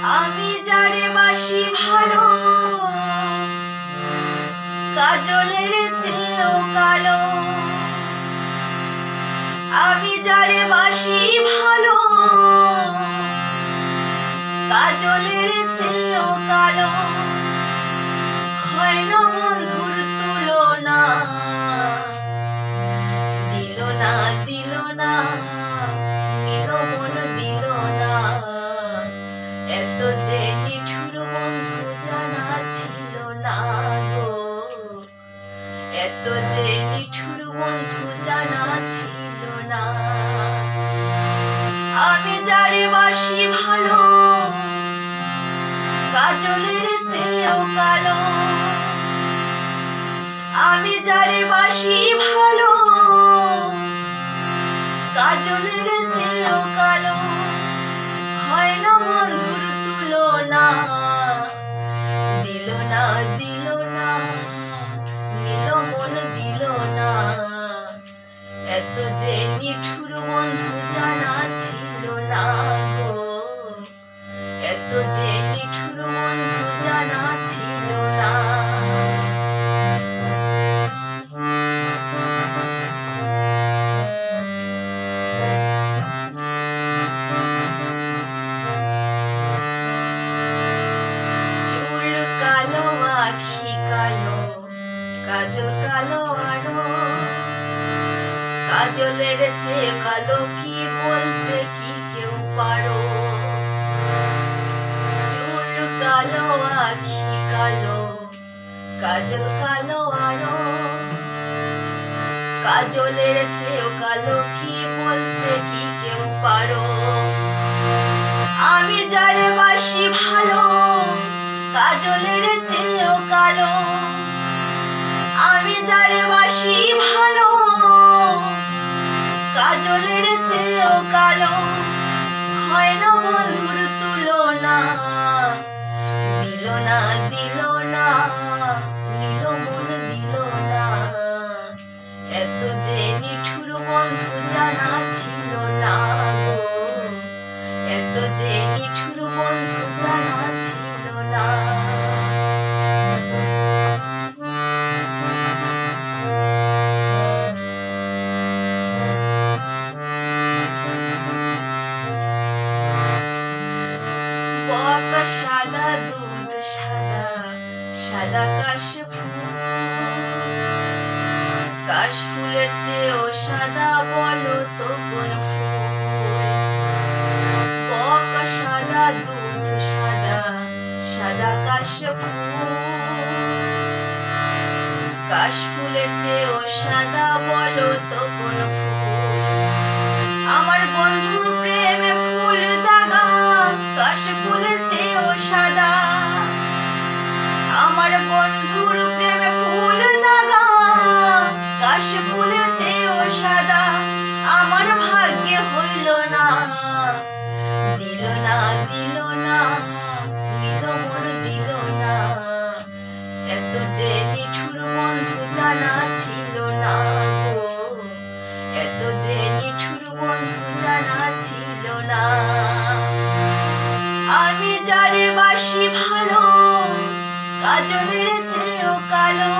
আমি যারে বাসি ভালো, কাজলের চেয়েও কালো। আমি যারে বাসি ভালো, কাজলের চেয়েও কালো। হয় না বন্ধুর তুলনা, দিল না দিল না, নিল মন দিল না। এত যে নিঠুর বন্ধু জানা ছিল না গো, এত যে নিঠুর বন্ধু জানা ছিল না। আমি যারে বাসি ভালো, কাজলের চেয়েও কালো। আমি যারে বাসি ভালো, কাজলের চেয়েও কালো। হয় না বন্ধুর তুলনা, দিল না দিল না, নিল মন দিল না। এত যে নিঠুর বন্ধু জানা ছিল না গো, এত যে নিঠুর বন্ধু জানা ছিল না। চুল কালো, আখি কালো, কাজল কালো আরো। কাজলের চেয়ে কালো কি বলতে কি কেউ পারো? চুল কালো, আখি কালো, কাজল কালো আরো। কাজলের চেয়েও কালো কি বলতে কি কেউ পারো? আমি যারে বাসি ভালো, কাজলের চেয়েও কালো। আমি যারে বাসি ভালো, কাজলের চেয়েও কালো। হয় না বন্ধুর তুলনা, দিল না দিল না, নিল মন দিল না। এত যে নিঠুর বন্ধু জানা ছিল না গো, এত যে নিঠুর বন্ধু জানা ছিল না। বকা সাদা, দুধ সাদা, সাদা কাশফুল। কাশফুলের চেয়েও সাদা বলো তো কোন ফুল? বকা সাদা, দুধ সাদা, সাদা কাশফুল। কাশফুলের চেয়েও সাদা বলো তো কোন ফুল? আমার বন্ধুর প্রেমে ফুল দাগা, কাশফুলের চেয়েও সাদা। আমার বন্ধুর প্রেমে ফুল দাগা, কাশফুলের চেয়েও সাদা। আমার ভাগ্যে হইল না, দিল না দিল না, নিল মন দিল না। এত যে নিঠুর বন্ধু জানা ছিল না গো, এত যে নিঠুর বন্ধু জানা ছিল না। আমি যারে বাসি ভালো, কাজলের চেয়েও কালো।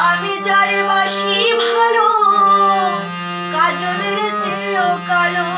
আমি যারে বাসি ভালো, কাজলের চেয়েও কালো।